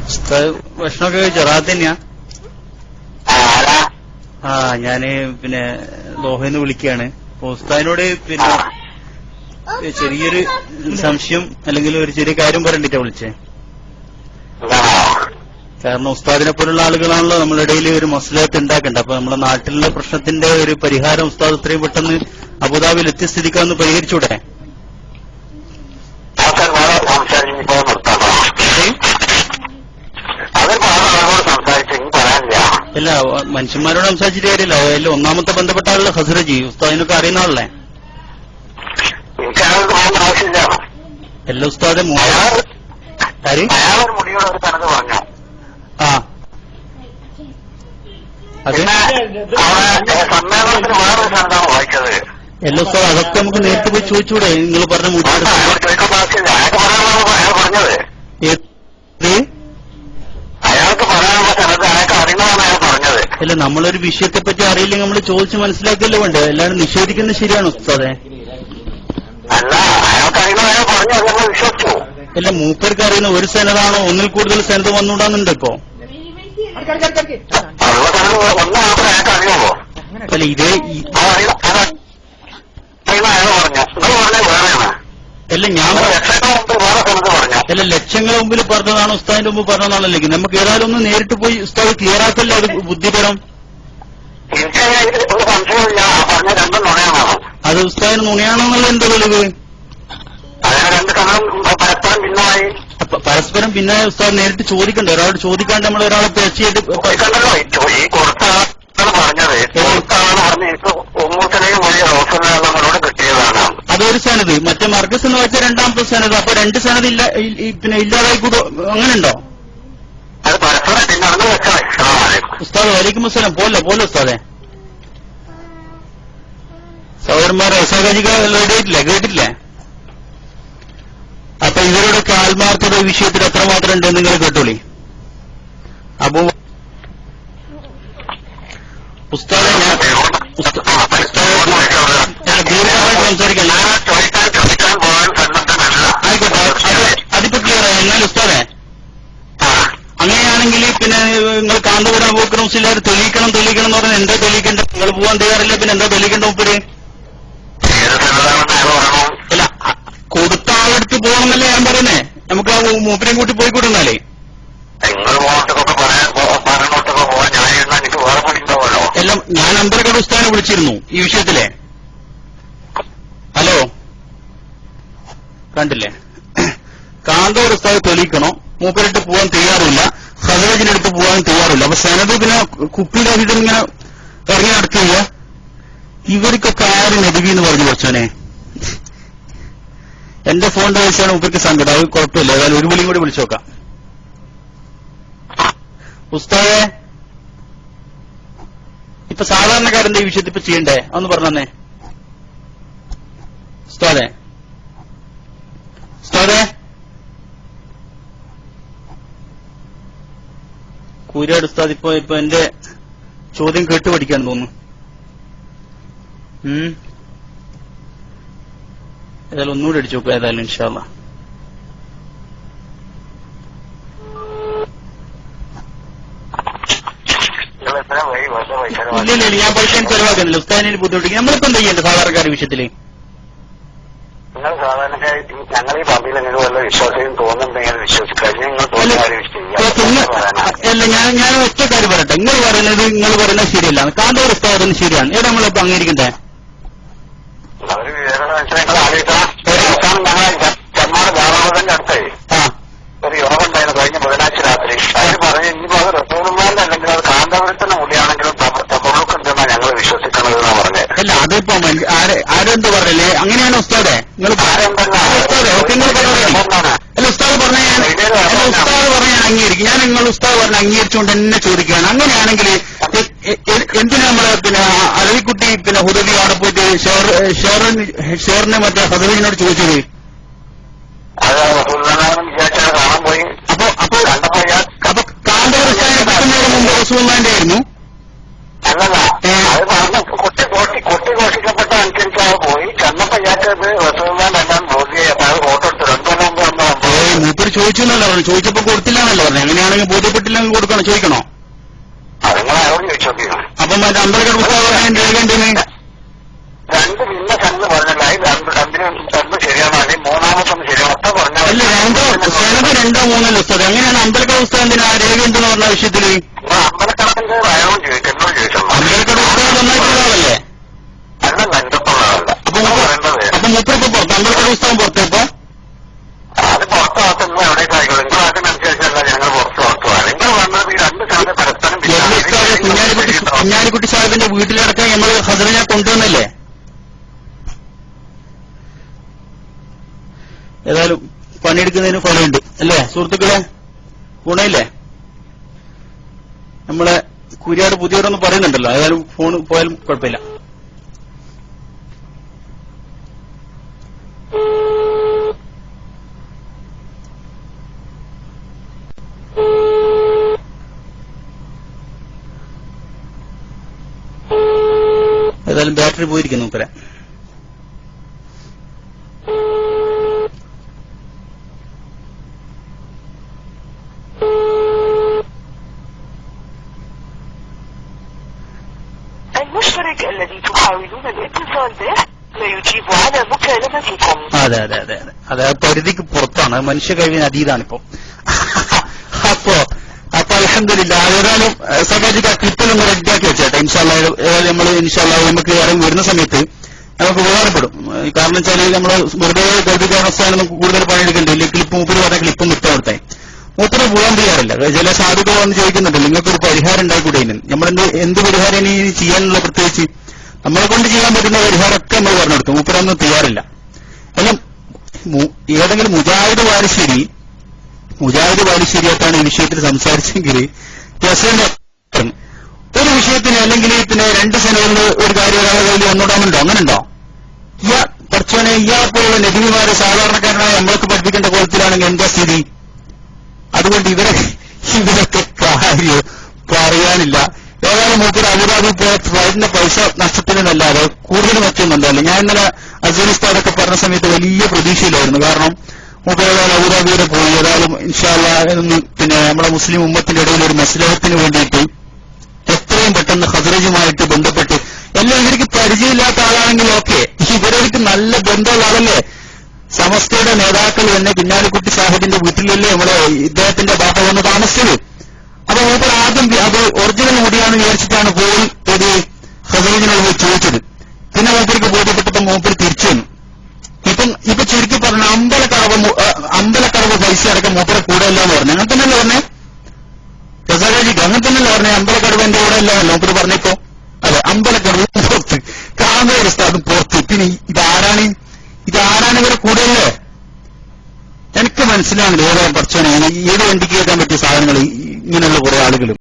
ഭക്ഷണമൊക്കെ കഴിച്ചോ? റാത്ത് തന്നെയാ? ഞാന് പിന്നെ ദോഹന്ന് വിളിക്കുകയാണ്. ഉസ്താദിനോട് പിന്നെ ചെറിയൊരു സംശയം അല്ലെങ്കിൽ ഒരു ചെറിയ കാര്യം പറയണ്ടിട്ടാ വിളിച്ചേ. കാരണം ഉസ്താദിനെ പോലുള്ള ആളുകളാണല്ലോ നമ്മുടെ ഇടയിൽ ഒരു മസ്ലഹത്ത് ഉണ്ടാക്കേണ്ടത്. അപ്പൊ നമ്മുടെ നാട്ടിലുള്ള പ്രശ്നത്തിന്റെ ഒരു പരിഹാരം ഉസ്താദ് ഇത്രയും പെട്ടെന്ന് അബുദാബിയിൽ എത്തിയ സ്ഥിതിക്കാന്ന് പരിഹരിച്ചൂടെ? അല്ല, മനുഷ്യന്മാരോട് സംസാരിച്ചിട്ട് കാര്യമില്ല. അതിൽ ഒന്നാമത്തെ ബന്ധപ്പെട്ട ആളല്ലേ ഹസ്രജി, ഉസ്താദിനൊക്കെ അറിയുന്ന ആളല്ലേ? എല്ലാ ഉസ്താദെ ആ അതെ എല്ലാ ഉസ്താദ് അതൊക്കെ നമുക്ക് നേരിട്ട് പോയി ചോദിച്ചൂടെ? നിങ്ങൾ പറഞ്ഞ അല്ല, നമ്മളൊരു വിഷയത്തെ പറ്റി അറിയില്ലെങ്കിൽ നമ്മൾ ചോദിച്ച് മനസ്സിലാക്കിയല്ലേ വേണ്ടേ? എല്ലാവരും നിഷേധിക്കുന്നത് ശരിയാണ് ഉസ്താദെ. അല്ല, മൂപ്പർക്ക് അറിയുന്ന ഒരു സനതാണോ ഒന്നിൽ കൂടുതൽ സനത് വന്നുകൂടാന്നുണ്ട് ഇപ്പോ? അല്ല ഇതേ അല്ല ഞാൻ അല്ല ലക്ഷങ്ങൾ മുമ്പിൽ പറഞ്ഞതാണോ ഉസ്താദിന്റെ മുമ്പ് പറഞ്ഞതാണല്ലോ? നമുക്ക് ഏതായാലും ഒന്ന് നേരിട്ട് പോയി ഉസ്താദ് ക്ലിയർ ആക്കല്ലോ. അത് ബുദ്ധിപരം. അത് ഉസ്താദിന് നുണയാണോന്നുള്ള എന്താ തെളിവ്? പരസ്പരം പിന്നെ ഉസ്താദ് നേരിട്ട് ചോദിക്കണ്ടേ? ഒരാളോട് ചോദിക്കാണ്ട് നമ്മൾ ഒരാളെ പേഴ്ചയായിട്ട് അതൊരു സനത്. മറ്റേ മർക്കസ് എന്ന് വെച്ചാൽ രണ്ടാമത്തെ സനത്. അപ്പൊ രണ്ട് സനത് ഇല്ല പിന്നെ ഇല്ലാതായി കൂടോ? അങ്ങനെയുണ്ടോ ഉസ്താദ്? വലൈക്കും അസ്സലാം. പോലെ ഉസ്താദെ. സഹോദരന്മാരെ കേട്ടില്ലേ? അപ്പൊ ഇവരുടെയൊക്കെ ആത്മാർത്ഥത വിഷയത്തിൽ എത്രമാത്രം ഉണ്ട് നിങ്ങൾ കേട്ടോളി. അപ്പൊ ഉസ്താദെ സംസാരിക്കാൻ ആയിക്കോട്ടെ, അതിപ്പോ ക്ലിയർ ആയി. എന്നാൽ ഉസ്താദെ അങ്ങനെയാണെങ്കിൽ പിന്നെ നിങ്ങൾ കാന്തപുരം അബൂബക്കർ മുസ്ലിയാർ തെളിയിക്കണം എന്ന് പറഞ്ഞാൽ എന്താ തെളിയിക്കേണ്ട? നിങ്ങൾ പോവാൻ തയ്യാറില്ല, പിന്നെ എന്താ തെളിയിക്കേണ്ട മൂപ്പര്? അല്ല, കൊടുത്ത ആളെടുത്ത് പോകണമെന്നല്ലേ ഞാൻ പറയുന്നേ. നമുക്ക് ആ മൂപ്പരെയും കൂട്ടി പോയിക്കൂടുന്നാലേ. എല്ലാം ഞാൻ അമ്പലക്കട ഉസ്താദിനെ വിളിച്ചിരുന്നു ഈ വിഷയത്തിലെ. ഹലോ, കണ്ടില്ലേ? കാന്തപുര ഉസ്താദ് തെളിയിക്കണോ? മൂപ്പരിട്ട് പോകാൻ തയ്യാറില്ല, ഹസറജിനടുത്ത് പോകാൻ തയ്യാറില്ല. അപ്പൊ സനത് പിന്നെ കുപ്പിയിലാക്കിയിട്ട് ഇങ്ങനെ ഇറങ്ങി നടക്കുക. ഇവർക്കൊക്കെ ആര് നബി എന്ന് പറഞ്ഞു കുറച്ചോനെ. എന്റെ ഫോണിന്റെ വെച്ചാണ് മൂപ്പർക്ക് സങ്കടം. അത് കുഴപ്പമില്ല, ഏതായാലും ഒരു വിളിയും കൂടി വിളിച്ചു നോക്കാം. ഉസ്താദെ, ഇപ്പൊ സാധാരണക്കാരന്റെ ഈ വിഷയത്തിൽ ഇപ്പൊ ചെയ്യണ്ടേ ഒന്ന് പറഞ്ഞേ ഉസ്താദെ. കൂരിയാട് ഉസ്താദ് ഇപ്പൊ എന്റെ ചോദ്യം കേട്ടു പഠിക്കാൻ തോന്നുന്നു. ഏതായാലും ഒന്നുകൂടി അടിച്ചു നോക്കുക. ഏതായാലും ഇൻഷാ അല്ലാഹ്. ഇല്ല, ഞാൻ പഠിക്കാൻ ചെലവാക്കുന്നില്ല. ഉസ്താദിനെ ബുദ്ധിമുട്ടിക്കും. നമ്മളിപ്പോ എന്താ ചെയ്യേണ്ടത് സാധാരണക്കാരുടെ വിഷയത്തില്? ഞങ്ങൾ ഈ പള്ളിയിൽ നിങ്ങൾ വല്ല വിശ്വാസം തോന്നുന്നുണ്ടെങ്കിൽ വിശ്വസിക്കാം. അല്ല, ഞാൻ ഒറ്റ കാര്യം പറയട്ടെ. നിങ്ങൾ പറയുന്നത് ശരിയല്ല. കാന്തപുര ഉസ്താദ് ശരിയാണ്. ഏതാ നമ്മളിപ്പോ അംഗീകരിക്കണ്ടേ? അവര് വിവേകദർശനങ്ങൾ ആലോചിക്കണം. ചെമ്മാട് ബാബാബന്റെ അടുത്തേ ഒരു യോഗം ഉണ്ടായിരുന്നു കഴിഞ്ഞ ബുധനാഴ്ച രാത്രി. അവർ പറഞ്ഞു ഇനിയിപ്പോ അത് റസൂലുള്ളാഹിന്റെ അല്ലെങ്കിൽ അത് കാന്തപുരത്തിന്റെ മുടിയാണെങ്കിലും തബറുക്കുണ്ടെന്നാണ് ഞങ്ങൾ വിശ്വസിക്കുന്നത് എന്നാ പറഞ്ഞത്. അല്ല, അതിപ്പോ ആരെന്ത് പറഞ്ഞല്ലേ? അങ്ങനെയാണ് ഉസ്താദെ. നിങ്ങൾ അല്ല, ഉസ്താദ് പറഞ്ഞ ഞാൻ അംഗീകരിക്കും. ഞാൻ നിങ്ങൾ ഉസ്താദ് പറഞ്ഞ അംഗീകരിച്ചുകൊണ്ട് തന്നെ ചോദിക്കുകയാണ്. അങ്ങനെയാണെങ്കിൽ എന്തിനാ നമ്മള് പിന്നെ അലവിക്കുട്ടി പിന്നെ ഹുദവി അവിടെ പോയിട്ട് ഷെയറിനെ മറ്റേ ഹദവിനോട് ചോദിച്ചത്? അപ്പൊ കാന്തപുര ഉസ്താദിനെ മുമ്പ് റസൂലുള്ളാഹിന്റെ ആയിരുന്നു. അല്ലല്ല, അത് പറഞ്ഞു കൊട്ടി ഘോഷിക്കപ്പെട്ട അനുസരിച്ച് പോയി ചെന്നപ്പോ ഞാറ്റത് റസൂലുള്ളാഹിന്റെ എല്ലാം ബോധ്യായി. അപ്പൊ അത് ഫോട്ടോ എടുത്തു. 2 കൊല്ലം മുമ്പ് മൂപ്പര് ചോദിച്ചു എന്നല്ല പറഞ്ഞു, ചോദിച്ചപ്പോ കൊടുത്തില്ല എന്നല്ല പറഞ്ഞു. അങ്ങനെയാണെങ്കിൽ ബോധ്യപ്പെട്ടില്ലെങ്കിൽ കൊടുക്കണം, ചോദിക്കണോ? അതുങ്ങളോട് ചോദിച്ചു. അപ്പം മറ്റേ അമ്പലക്കട ഉസ്താദ് പറയാൻ രേഖയുണ്ടെന്ന് രണ്ട് ഭിന്ന സംഘം പറഞ്ഞില്ല. രണ്ടും ശരിയാണോ അല്ലെങ്കിൽ മൂന്നാമത്തൊന്നും ശരിയാണോ ഒത്ത പറഞ്ഞാൽ അല്ല, രണ്ടോ മൂന്നല്ലോ ഉസ്താദ്. അങ്ങനെയാണ് അമ്പലക്കട ഉസ്താദിന് ആ രേഖയുണ്ടെന്ന് പറഞ്ഞ വിഷയത്തില് അമ്പലക്കടത്തിന്റെ അയാളോട് ചോദിച്ചു, എന്നോട് ചോദിച്ചു. അമ്പലക്കട ഉസ്താദ് നന്നായിട്ടുള്ള ആളല്ലേ? അല്ലല്ല, എന്റെ ഒപ്പമുള്ളതല്ല. അപ്പൊ മൂപ്പരിപ്പോ പുറത്ത്, അമ്പലക്കട ഉസ്താദം പുറത്തേപ്പോ അത് പുറത്ത് നിങ്ങൾ എവിടേക്ക് ആയിക്കോളൂ. നിങ്ങൾ അതിനനുസരിച്ചല്ല ഞങ്ങൾ പുറത്ത് പുറത്തുപോകാം. നിങ്ങൾ വന്നത് ഈ രണ്ട് സ്ഥലത്ത് പരസ്പരം കുഞ്ഞാലിക്കുട്ടി സാഹിബിന്റെ വീട്ടിലടക്കം നമ്മൾ ഹസറിനെ കൊണ്ടുവന്നല്ലേ? ഏതായാലും പണിയെടുക്കുന്നതിന് ഫലമുണ്ട് അല്ലേ സുഹൃത്തുക്കളെ? ഗുണമില്ലേ? നമ്മളെ കുരിയാട് പുതിയവരൊന്നും പറയുന്നുണ്ടല്ലോ. ഏതായാലും ഫോൺ പോയാലും കുഴപ്പമില്ല. ഏതായാലും ബാറ്ററി പോയിരിക്കുന്നു ഉത്തരം. അതെ അതെ അതെ അതെ അതെ പരിധിക്ക് പുറത്താണ്, മനുഷ്യ കഴിവിന് അതീതാണിപ്പോ. അപ്പോ അൽഹംദുലില്ലാ. ഏതായാലും സഖാജിക്ക് ആ ക്ലിപ്പിലൊന്ന് റെഡിയാക്കി വെച്ചേട്ടെ. ഇൻഷാല്ലാ നമ്മൾ നമുക്ക് ഇറങ്ങി വരുന്ന സമയത്ത് നമുക്ക് ഉപകാരപ്പെടും. കാരണം വെച്ചാൽ നമ്മൾ വെറുതെ ഗൾഭികാവസ്ഥാനം കൂടുതൽ പണിയെടുക്കണ്ടില്ല. ക്ലിപ്പ് മൂപ്പര് പറഞ്ഞ ക്ലിപ്പും കിട്ടാൻ കൊടുത്തേ മൂപ്പര് പോകാൻ ചെയ്യാറില്ല. ചില സാധുക്കൾ വന്ന് ചോദിക്കുന്നുണ്ടല്ലോ, നിങ്ങൾക്കൊരു പരിഹാരം ഉണ്ടായിക്കൂടെ? എന്ത് പരിഹാരം ഇനി ചെയ്യാനുള്ള? പ്രത്യേകിച്ച് നമ്മളെ കൊണ്ട് ചെയ്യാൻ പറ്റുന്ന പരിഹാരമൊക്കെ നമ്മൾ പറഞ്ഞെടുത്തു. മൂപ്പരൊന്നും തയ്യാറില്ല. എല്ലാം ഏതെങ്കിലും മുജാഹിദ് ബാലുശ്ശേരിയായിട്ടാണ് ഈ വിഷയത്തിൽ സംസാരിച്ചെങ്കിൽ ഒരു വിഷയത്തിന് അല്ലെങ്കിൽ പിന്നെ 2 സെനകളിൽ ഒരു കാര്യം ഒരാളെ കയ്യിൽ വന്നോടാമുണ്ടോ? അങ്ങനെയുണ്ടോ? കുറച്ചോനെ ഇയാൾക്കുള്ള നബിമാരെ സാധാരണക്കാരനായ നമ്മളൊക്കെ പഠിപ്പിക്കേണ്ട കോലത്തിലാണെങ്കിൽ എന്താ സ്ഥിതി? അതുകൊണ്ട് ഇവരൊക്കെ കാര്യം പറയാനില്ല. ഏതായാലും മൂപ്പര് അബുദാബി ഫ്ലൈറ്റിന്റെ പൈസ നഷ്ടത്തിനല്ലാതെ കൂടുതൽ മറ്റൊന്നുണ്ടല്ലോ. ഞാൻ ഇന്നലെ അഫ്ഗാനിസ്ഥാനൊക്കെ പറഞ്ഞ സമയത്ത് വലിയ പ്രതീക്ഷയിലായിരുന്നു. കാരണം മൂപ്പര് ഏതായാലും അബുദാബി വരെ പോയി. ഏതായാലും ഇൻഷാ അല്ലാഹ് പിന്നെ നമ്മുടെ മുസ്ലിം ഉമ്മത്തിന്റെ ഇടയിൽ ഒരു മസ്ലഹത്തിന് വേണ്ടിയിട്ട് എത്രയും പെട്ടെന്ന് ഖദ്റജുമായിട്ട് ബന്ധപ്പെട്ട് എല്ലാം ഇവർക്ക് പരിചയമില്ലാത്ത ആളാണെങ്കിൽ ഓക്കെ, ഇവർക്ക് നല്ല ബന്ധമുള്ള ആളല്ലേ? സമസ്തയുടെ നേതാക്കൾ തന്നെ കുഞ്ഞാലിക്കുട്ടി സാഹിബിന്റെ വീട്ടിലല്ലേ നമ്മുടെ ഇദ്ദേഹത്തിന്റെ ബാപ്പ വന്ന് താമസിച്ചത്. അപ്പൊ മൂപ്പർ ആദ്യം അത് ഒറിജിനൽ കൂടിയാണെന്ന് വിചാരിച്ചിട്ടാണ് പോയി ഒരു ഖദ്റജിനോട് ചോദിച്ചത്. പിന്നെ മൂപ്പർക്ക് ബോധ്യപ്പെട്ടപ്പോ മൂപ്പർ തിരിച്ചു വന്നു. ഇപ്പൊ ചുരുക്കി പറഞ്ഞ അമ്പലക്കടവ് പൈസ അടക്കം മൂപ്പരെ കൂടെ അല്ല എന്ന് പറഞ്ഞു. അങ്ങനെ തന്നെയല്ലേ പറഞ്ഞേ രസാജിക്ക്? അങ്ങനെ തന്നെയല്ലേ പറഞ്ഞേ? അമ്പലക്കടവ് എന്റെ കൂടെ അല്ല മൂപ്പര് പറഞ്ഞപ്പോ. അതെ, അമ്പലക്കടവ് പുറത്ത്, കാന്തൂർ ഉസ്താദും പുറത്ത്. പിന്നെ ഇതാരാണ് ഇവരെ കൂടെയല്ലേ? എനിക്ക് മനസ്സിലാവില്ല ഏതാ പഠിച്ചോനെ ഏത് വണ്ടിക്ക് കേൾക്കാൻ പറ്റിയ സാധനങ്ങൾ ഇങ്ങനെയുള്ള കുറെ ആളുകളും.